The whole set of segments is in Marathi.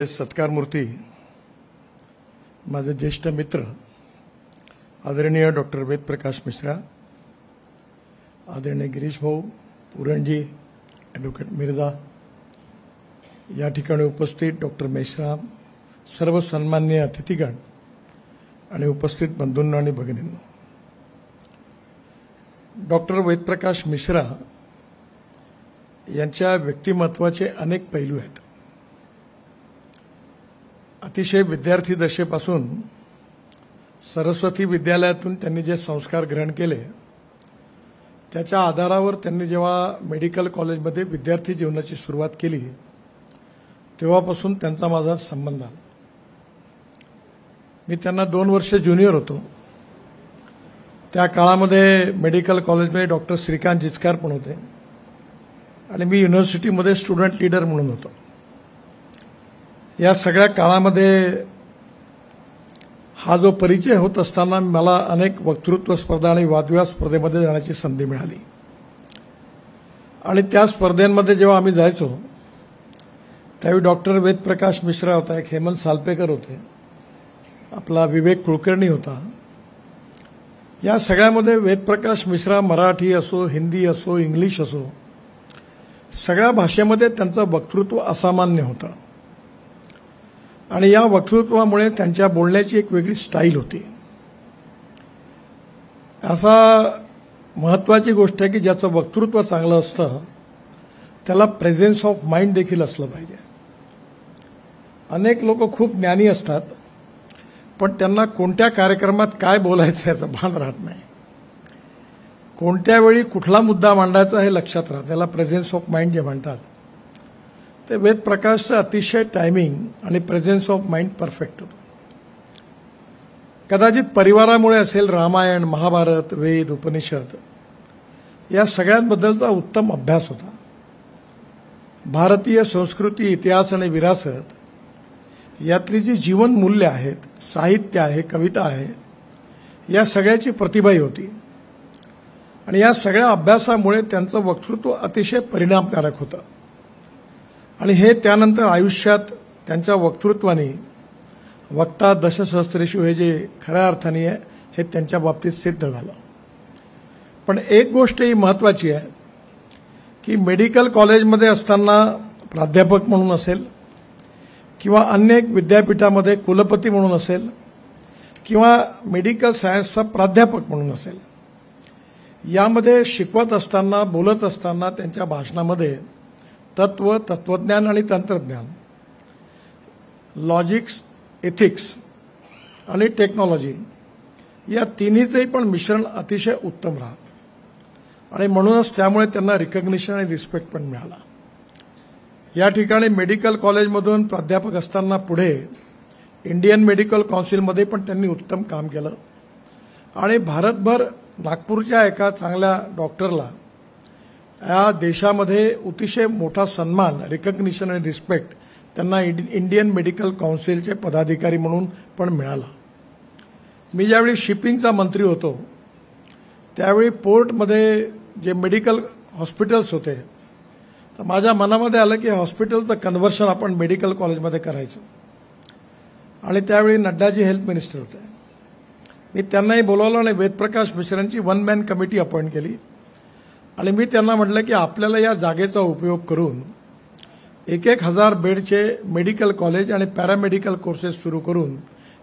सत्कारमूर्ती माझे ज्येष्ठ मित्र आदरणीय डॉक्टर वेदप्रकाश मिश्रा, आदरणीय गिरीश भाऊ पुरणजी, ॲडव्होकेट मिर्झा, या ठिकाणी उपस्थित डॉक्टर मेश्राम, सर्व सन्माननीय अतिथीगण आणि उपस्थित बंधूंनो आणि भगिनींनो, डॉक्टर वेदप्रकाश मिश्रा यांच्या व्यक्तिमत्वाचे अनेक पैलू आहेत. अतिशय विद्यार्थी दशेपासून सरस्वती विद्यालयातून त्यांनी जे संस्कार ग्रहण केले त्याच्या आधारावर त्यांनी जेव्हा मेडिकल कॉलेजमध्ये विद्यार्थी जीवनाची सुरुवात केली तेव्हापासून त्यांचा माझा संबंध आला. मी त्यांना 2 वर्ष ज्युनियर होतो. त्या काळामध्ये मेडिकल कॉलेजमध्ये डॉक्टर श्रीकांत जिचकार पण होते आणि मी युनिव्हर्सिटीमध्ये स्टुडंट लीडर म्हणून होतो. या सगळ्या काळामध्ये हा जो परिचय होत असताना मला अनेक वक्तृत्व स्पर्धा आणि वादविवाद स्पर्धेमध्ये जाण्याची संधी मिळाली आणि त्या स्पर्धेमध्ये जेव्हा आम्ही जायचो त्यावेळी डॉक्टर वेदप्रकाश मिश्रा होता, एक हेमंत सालपेकर होते, आपला विवेक कुलकर्णी होता. या सगळ्यामध्ये वेदप्रकाश मिश्रा मराठी असो, हिंदी असो, इंग्लिश असो, सगळ्या भाषेमध्ये त्यांचं वक्तृत्व असामान्य होतं आणि या वक्तृत्वामुळे त्यांच्या बोलण्याची एक वेगळी स्टाईल होती. असा महत्त्वाची गोष्ट आहे की ज्याचं वक्तृत्व चांगलं असतं त्याला प्रेझेन्स ऑफ माइंड देखील असलं पाहिजे. अनेक लोक खूप ज्ञानी असतात पण त्यांना कोणत्या कार्यक्रमात काय बोलायचं याचं भान राहत नाही, कोणत्या वेळी कुठला मुद्दा मांडायचा हे लक्षात राहतं. त्याला प्रेझेन्स ऑफ माइंड जे म्हणतात ते वेदप्रकाशचं अतिशय टायमिंग आणि प्रेझेन्स ऑफ माइंड परफेक्ट होतं. कदाचित परिवारामुळे असेल, रामायण, महाभारत, वेद, उपनिषद या सगळ्यांबद्दलचा उत्तम अभ्यास होता. भारतीय संस्कृती, इतिहास आणि विरासत यातली जी जीवन मूल्य आहेत, साहित्य आहे, कविता आहे, या सगळ्याची प्रतिभाही होती आणि या सगळ्या अभ्यासामुळे त्यांचं वक्तृत्व अतिशय परिणामकारक होतं आणि हे त्यानंतर आयुष्यात त्यांच्या वक्तृत्वाने वक्ता दशसहस्रेषु हे जे खऱ्या अर्थाने आहे हे त्यांच्या बाबतीत सिद्ध झालं. पण एक गोष्ट ही महत्त्वाची आहे की मेडिकल कॉलेजमध्ये असताना प्राध्यापक म्हणून असेल किंवा अन्य एक विद्यापीठामध्ये कुलपती म्हणून असेल किंवा मेडिकल सायन्सचा प्राध्यापक म्हणून असेल, यामध्ये शिकवत असताना, बोलत असताना त्यांच्या भाषणामध्ये तत्व, तत्वज्ञान आणि तंत्रज्ञान, लॉजिक्स, एथिक्स आणि टेक्नॉलॉजी या तिन्हीचंही पण मिश्रण अतिशय उत्तम राहत आणि म्हणूनच त्यामुळे त्यांना रिकग्निशन आणि रिस्पेक्ट पण मिळाला. या ठिकाणी मेडिकल कॉलेजमधून प्राध्यापक असताना पुढे इंडियन मेडिकल काउन्सिलमध्ये पण त्यांनी उत्तम काम केलं आणि भारतभर नागपूरच्या एका चांगल्या डॉक्टरला या देशामध्ये अतिशय मोठा सन्मान, रिकग्निशन आणि रिस्पेक्ट त्यांना इंडियन मेडिकल काउन्सिलचे पदाधिकारी म्हणून पण मिळाला. मी ज्यावेळी शिपिंगचा मंत्री होतो त्यावेळी पोर्टमध्ये जे मेडिकल हॉस्पिटल्स होते तर माझ्या मनामध्ये आलं की हॉस्पिटलचं कन्व्हर्शन आपण मेडिकल कॉलेजमध्ये करायचं आणि त्यावेळी नड्डाजी हेल्थ मिनिस्टर होते. मी त्यांनाही बोलावलं आणि वेदप्रकाश मिश्रांची 1 मॅन कमिटी अपॉइंट केली आणि मी त्यांना म्हटलं की आपल्याला या जागेचा उपयोग करून 1,000 बेडचे मेडिकल कॉलेज आणि पॅरामेडिकल कोर्सेस सुरू करून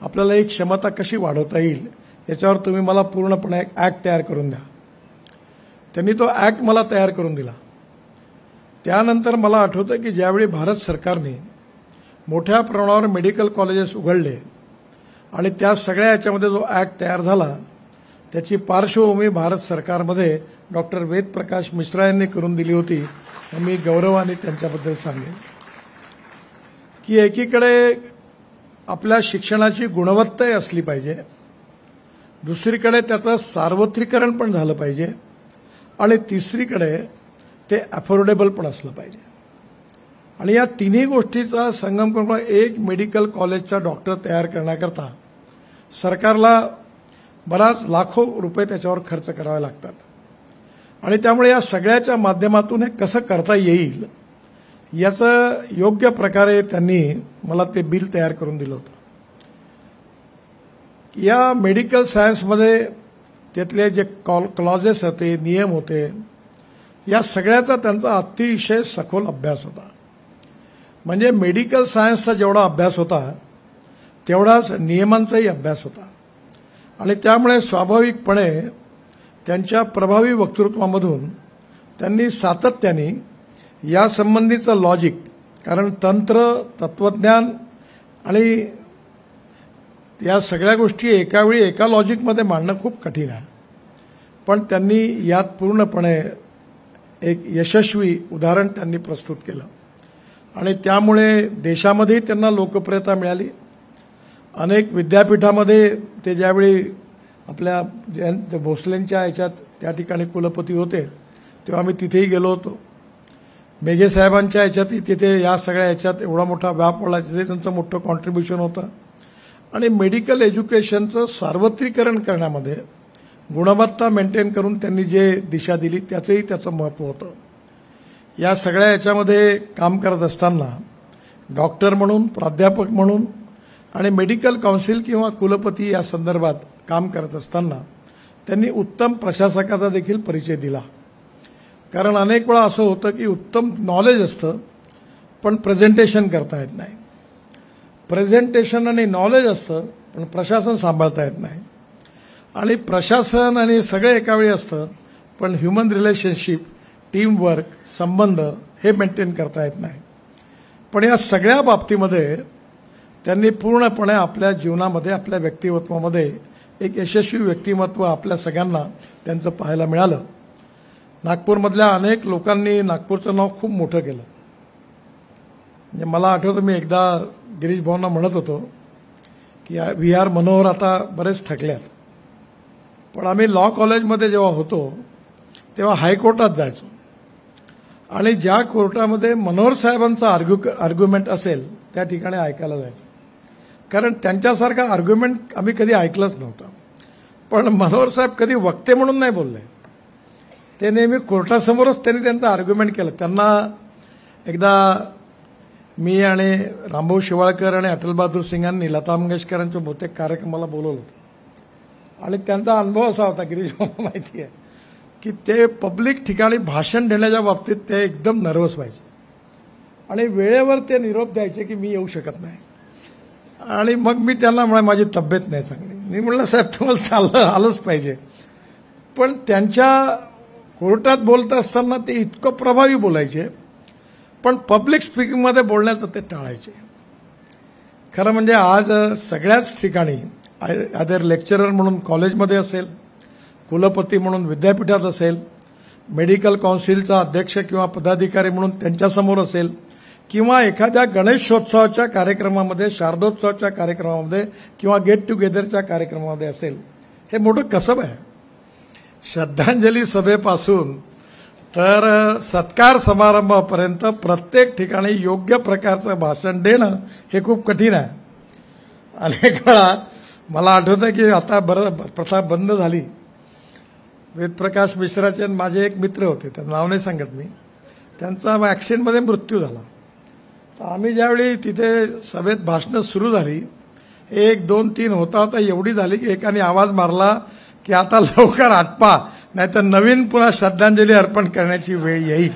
आपल्याला ही क्षमता कशी वाढवता येईल याच्यावर तुम्ही मला पूर्णपणे एक ॲक्ट तयार करून द्या. त्यांनी तो ॲक्ट मला तयार करून दिला. त्यानंतर मला आठवतं की ज्यावेळी भारत सरकारने मोठ्या प्रमाणावर मेडिकल कॉलेजेस उघडले आणि त्या सगळ्या याच्यामध्ये जो ॲक्ट तयार झाला त्याची पार्श्वभूमी भारत सरकारमध्ये डॉक्टर वेदप्रकाश मिश्रा यांनी करून दिली होती. मी गौरवाने त्यांच्याबद्दल सांगेन की एकीकडे आपल्या शिक्षणाची गुणवत्ताही असली पाहिजे, दुसरीकडे त्याचं सार्वत्रिकरण पण झालं पाहिजे आणि तिसरीकडे ते अफोर्डेबल पण असलं पाहिजे आणि या तिन्ही गोष्टीचा संगम करून एक मेडिकल कॉलेजचा डॉक्टर तयार करण्याकरता सरकारला बराच लाखो रुपये त्याच्यावर खर्च करावे लागतात आणि त्यामुळे या सगळ्याच्या माध्यमातून हे कसं करता येईल याचं योग्य प्रकारे त्यांनी मला ते बिल तयार करून दिलं होतं. या मेडिकल सायन्समध्ये त्यातले जे क्लॉजेस होते, नियम होते, या सगळ्याचा त्यांचा अतिशय सखोल अभ्यास होता. म्हणजे मेडिकल सायन्सचा जेवढा अभ्यास होता तेवढाच नियमांचाही अभ्यास होता. आणि त्यामुळे स्वाभाविकपणे त्यांच्या प्रभावी वक्तृत्वामधून त्यांनी सातत्याने यासंबंधीचं लॉजिक, कारण तंत्र, तत्वज्ञान आणि या सगळ्या गोष्टी एकावेळी एका लॉजिकमध्ये मांडणं खूप कठीण आहे, पण त्यांनी यात पूर्णपणे एक यशस्वी उदाहरण त्यांनी प्रस्तुत केलं. आणि त्यामुळे देशामध्येही त्यांना लोकप्रियता मिळाली. अनेक विद्यापीठामध्ये ते ज्यावेळी आपल्या भोसलेंच्या ह्याच्यात त्या ठिकाणी कुलपती होते तेव्हा मी तिथेही गेलो होतो. मेघे साहेबांच्या ह्याच्यातही तिथे या सगळ्या ह्याच्यात एवढा मोठा व्याप पडला, तिथे त्यांचं मोठं कॉन्ट्रीब्युशन होतं. आणि मेडिकल एज्युकेशनचं सार्वत्रिकरण करण्यामध्ये गुणवत्ता मेंटेन करून त्यांनी जे दिशा दिली त्याचं महत्त्व होतं. या सगळ्या याच्यामध्ये काम करत असताना डॉक्टर म्हणून, प्राध्यापक म्हणून आणि मेडिकल काउन्सिल किंवा कुलपती या संदर्भात काम करत असताना त्यांनी उत्तम प्रशासकाचा देखील परिचय दिला. कारण अनेक वेळा असं होतं की उत्तम नॉलेज असतं पण प्रेझेंटेशन करता येत नाही. प्रेझेंटेशन आणि नॉलेज असतं पण प्रशासन सांभाळता येत नाही. आणि प्रशासन आणि सगळे एकावेळी असतं पण ह्युमन रिलेशनशिप, टीमवर्क, संबंध हे मेंटेन करता येत नाही. पण या सगळ्या बाबतीमध्ये त्यांनी पूर्णपणे आपल्या जीवनामध्ये, आपल्या व्यक्तिमत्वामध्ये एक यशस्वी व्यक्तिमत्व आपल्या सगळ्यांना त्यांचं पाहायला मिळालं. नागपूरमधल्या अनेक लोकांनी नागपूरचं नाव खूप मोठं केलं. म्हणजे मला आठवतं मी एकदा गिरीश भाऊंना म्हणत होतो की व्ही आर मनोहर आता बरेच थकल्यात, पण आम्ही लॉ कॉलेजमध्ये जेव्हा होतो तेव्हा हायकोर्टात जायचो आणि ज्या कोर्टामध्ये मनोहर साहेबांचा आर्ग्युमेंट असेल त्या ठिकाणी ऐकायला जायचं. कारण त्यांच्यासारखा आर्ग्युमेंट आम्ही कधी ऐकलंच नव्हतं. पण मनोहर साहेब कधी वक्ते म्हणून नाही बोलले, ते नेहमी कोर्टासमोरच त्यांनी त्यांचं आर्ग्युमेंट केलं. त्यांना एकदा मी आणि रामभाऊ शिवाळकर आणि अटल बहादूर सिंगांनी लता मंगेशकरांच्या बहुतेक कार्यक्रमाला बोलवलं होतं आणि त्यांचा अनुभव असा होता, गिरीश भाऊंना माहिती आहे, की ते पब्लिक ठिकाणी भाषण देण्याच्या बाबतीत ते एकदम नर्वस व्हायचे आणि वेळेवर ते निरोप द्यायचे की मी येऊ शकत नाही. आणि मग मी त्यांना म्हणा माझी तब्येत नाही चांगली. मी म्हणलं साहेब तुम्हाला आलंच पाहिजे. पण त्यांच्या कोर्टात बोलत असताना ते इतकं प्रभावी बोलायचे पण पब्लिक स्पीकिंगमध्ये बोलण्याचं ते टाळायचे. खरं म्हणजे आज सगळ्याच ठिकाणी आदर लेक्चरर म्हणून कॉलेजमध्ये असेल, कुलपती म्हणून विद्यापीठात असेल, मेडिकल काउन्सिलचा अध्यक्ष किंवा पदाधिकारी म्हणून त्यांच्यासमोर असेल किंवा एखाद्या गणेशोत्सवाच्या कार्यक्रमामध्ये, शारदोत्सवाच्या कार्यक्रमामध्ये किंवा गेट टुगेदरच्या कार्यक्रमामध्ये असेल, हे मोठं कसब आहे. श्रद्धांजली सभेपासून तर सत्कार समारंभापर्यंत प्रत्येक ठिकाणी योग्य प्रकारचं भाषण देणं हे खूप कठीण आहे. अनेक वेळा मला आठवतं की आता प्रथा बंद झाली. वेदप्रकाश मिश्राचे माझे एक मित्र होते, त्यांचं नाव नाही सांगत मी, त्यांचा ॲक्सिडेंटमध्ये मृत्यू झाला. तर आम्ही ज्यावेळी तिथे सभेत भाषणं सुरू झाली, 1, 2, 3 होता एवढी झाली की एकाने आवाज मारला की आता लवकर आटपा, नाहीतर नवीन पुन्हा श्रद्धांजली अर्पण करण्याची वेळ येईल.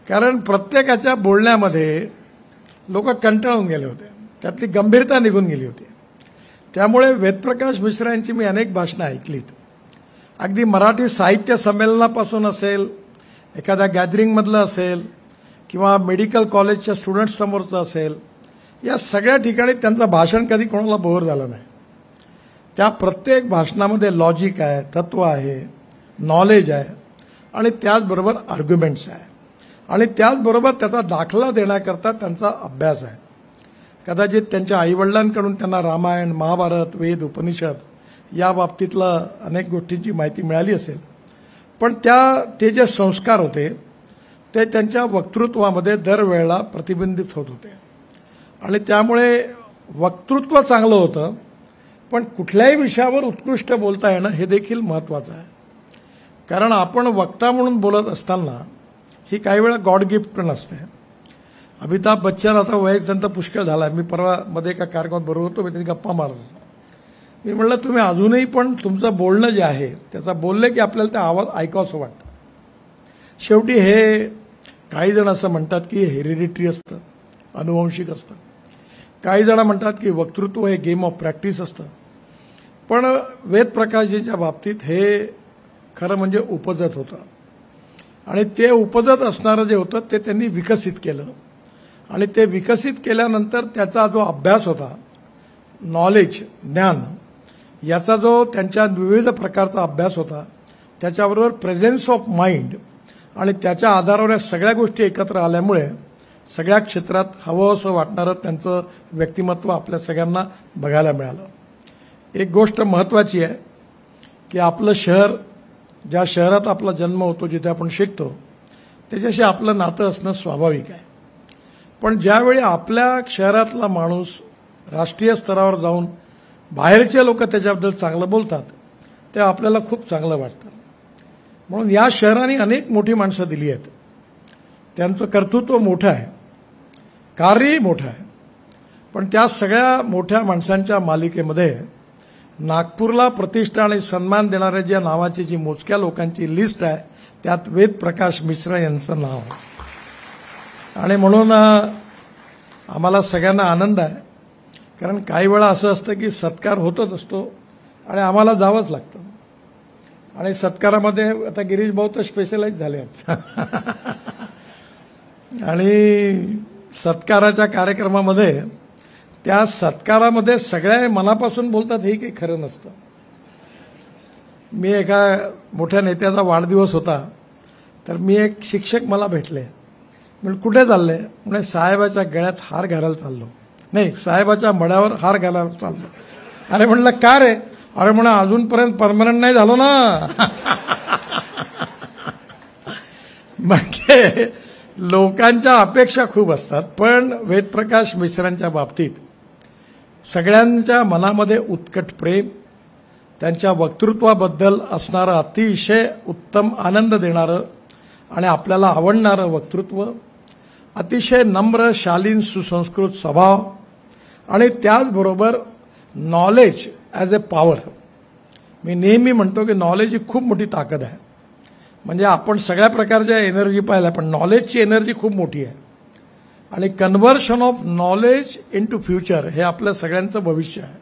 कारण प्रत्येकाच्या बोलण्यामध्ये लोक कंटाळून गेले होते, त्यातली गंभीरता निघून गेली होती. त्यामुळे वेदप्रकाश मिश्रा यांची मी अनेक भाषणं ऐकलीत. अगदी मराठी साहित्य संमेलनापासून असेल, एखाद्या गॅदरिंगमधलं असेल किंवा मेडिकल कॉलेजच्या स्टुडंट्ससमोरचं असेल, या सगळ्या ठिकाणी त्यांचं भाषण कधी कोणाला बोर झालं नाही. त्या प्रत्येक भाषणामध्ये लॉजिक आहे, तत्व आहे, नॉलेज आहे आणि त्याचबरोबर आर्ग्युमेंट्स आहे आणि त्याचबरोबर त्याचा दाखला देण्याकरता त्यांचा अभ्यास आहे. कदाचित त्यांच्या आईवडिलांकडून त्यांना रामायण, महाभारत, वेद, उपनिषद या बाबतीतलं अनेक गोष्टींची माहिती मिळाली असेल, पण ते जे संस्कार होते ते त्यांच्या वक्तृत्वामध्ये दरवेळेला प्रतिबिंबित होत होते. आणि त्यामुळे वक्तृत्व चांगलं होतं, पण कुठल्याही विषयावर उत्कृष्ट बोलता येणं हे देखील महत्त्वाचं आहे. कारण आपण वक्ता म्हणून बोलत असताना ही काही वेळा गॉड गिफ्ट पण असते. अमिताभ बच्चन आता वयक त्यांचा पुष्कळ झाला. मी परवा मध्ये एका कार्यक्रमात बरोबर होतो, मी त्यांनी गप्पा मारत होतो. मी म्हणलं तुम्ही अजूनही पण तुमचं बोलणं जे आहे त्याचा बोलले की आपल्याला ते आवाज ऐकावंसं वाटतं. शेवटी हे काही जण असं म्हणतात की हेरिडिटरी असतं, अनुवंशिक असतं. काही जण म्हणतात की वक्तृत्व हे गेम ऑफ प्रॅक्टिस असतं. पण वेद प्रकाशजींच्या बाबतीत हे खरं म्हणजे उपजत होतं. आणि ते उपजत असणारं जे होतं ते त्यांनी विकसित केलं. आणि ते विकसित केल्यानंतर त्याचा जो अभ्यास होता, नॉलेज, ज्ञान, याचा जो त्यांच्या विविध प्रकारचा अभ्यास होता, त्याच्याबरोबर प्रेझेन्स ऑफ माइंड आणि त्याच्या आधारावर या सगळ्या गोष्टी एकत्र आल्यामुळे सगळ्या क्षेत्रात हवं असं वाटणारं त्यांचं व्यक्तिमत्व आपल्या सगळ्यांना बघायला मिळालं. एक गोष्ट महत्त्वाची आहे की आपलं शहर, ज्या शहरात आपला जन्म होतो, जिथे आपण शिकतो, त्याच्याशी आपलं नातं असणं स्वाभाविक आहे. पण ज्यावेळी आपल्या शहरातला माणूस राष्ट्रीय स्तरावर जाऊन बाहेरचे लोक त्याच्याबद्दल चांगलं बोलतात, तेव्हा आपल्याला खूप चांगलं वाटतं. म्हणून या शहराने अनेक मोठी माणसं दिली आहेत. त्यांचं कर्तृत्व मोठं आहे, कार्यही मोठं आहे. पण त्या सगळ्या मोठ्या माणसांच्या मालिकेमध्ये नागपूरला प्रतिष्ठा आणि सन्मान देणाऱ्या ज्या नावाची जी मोजक्या लोकांची लिस्ट आहे, त्यात वेद प्रकाश मिश्र यांचं नाव आहे. आणि म्हणून आम्हाला सगळ्यांना आनंद आहे. कारण काही वेळा असं असतं की सत्कार होतच असतो आणि आम्हाला जावंच लागतं. आणि सत्कारामध्ये आता गिरीश भाऊ तर स्पेशलाइज झाले आहेत. आणि सत्काराच्या कार्यक्रमामध्ये, त्या सत्कारामध्ये सगळ्या मनापासून बोलतात हे काही खरं नसतं. मी एका मोठ्या नेत्याचा वाढदिवस होता, तर मी एक शिक्षक मला भेटले. म्हणजे कुठे चालले? म्हणजे साहेबाच्या गळ्यात हार घालायला चाललो. नाही, साहेबाच्या मड्यावर हार घालायला चाललो. अरे म्हणलं का रे? अरे म्हणा अजूनपर्यंत परमनंट नाही झालो ना. म्हणजे लोकांच्या अपेक्षा खूप असतात. पण वेदप्रकाश मिश्रांच्या बाबतीत सगळ्यांच्या मनामध्ये उत्कट प्रेम, त्यांच्या वक्तृत्वाबद्दल असणारं अतिशय उत्तम आनंद देणारं आणि आपल्याला आवडणारं वक्तृत्व, अतिशय नम्र, शालीन, सुसंस्कृत स्वभाव आणि त्याचबरोबर नॉलेज ॲज अ पॉवर. मी नेहमी म्हणतो की नॉलेज ही खूप मोठी ताकद आहे. म्हणजे आपण सगळ्या प्रकारच्या एनर्जी पाहिल्या, पण नॉलेजची एनर्जी खूप मोठी आहे. आणि conversion of knowledge into future हे आपल्या सगळ्यांचं भविष्य आहे.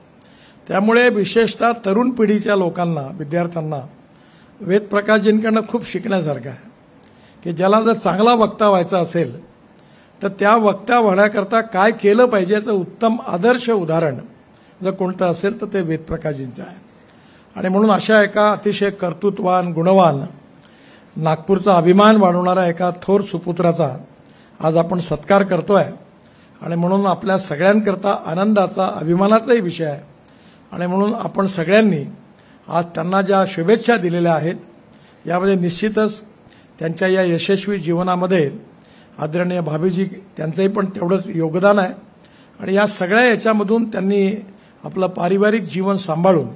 त्यामुळे विशेषतः तरुण पिढीच्या लोकांना, विद्यार्थ्यांना वेदप्रकाशजींकडनं खूप शिकण्यासारखं आहे. की ज्याला जर चांगला वक्ता व्हायचा असेल तर त्या वक्ता होण्याकरता काय केलं पाहिजे याचं उत्तम आदर्श उदाहरण जर कोणतं असेल तर ते वेदप्रकाशजींचं आहे. आणि म्हणून अशा एका अतिशय कर्तृत्वान, गुणवान, नागपूरचा अभिमान वाढवणारा एका थोर सुपुत्राचा आज आपण सत्कार करतोय. आणि म्हणून आपल्या सगळ्यांकरता आनंदाचा, अभिमानाचाही विषय आहे. आणि म्हणून आपण सगळ्यांनी आज त्यांना ज्या शुभेच्छा दिलेल्या आहेत, यामध्ये निश्चितच त्यांच्या या यशस्वी जीवनामध्ये आदरणीय भाभीजी त्यांचंही पण तेवढंच योगदान आहे. आणि या सगळ्या याच्यामधून त्यांनी आपलं पारिवारिक जीवन सांभाळून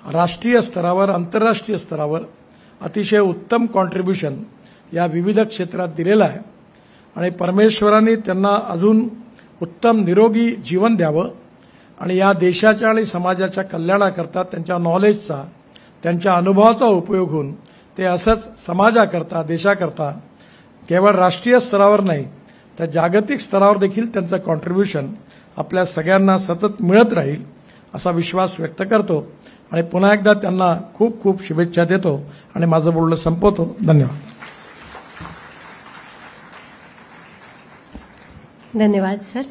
राष्ट्रीय स्तरावर, आंतरराष्ट्रीय स्तरावर अतिशय उत्तम कॉन्ट्रीब्युशन या विविध क्षेत्रात दिलेलं आहे. आणि परमेश्वरांनी त्यांना अजून उत्तम निरोगी जीवन द्यावं आणि या देशाच्या आणि समाजाच्या कल्याणाकरता त्यांच्या नॉलेजचा, त्यांच्या अनुभवाचा उपयोग होऊन ते असंच समाजाकरता, देशाकरता केवळ राष्ट्रीय स्तरावर नाही तर जागतिक स्तरावर देखील त्यांचं कॉन्ट्रीब्युशन आपल्या सगळ्यांना सतत मिळत राहील असा विश्वास व्यक्त करतो. आणि पुन्हा एकदा त्यांना खूप खूप शुभेच्छा देतो आणि माझं बोलणं संपवतो. धन्यवाद. धन्यवाद सर.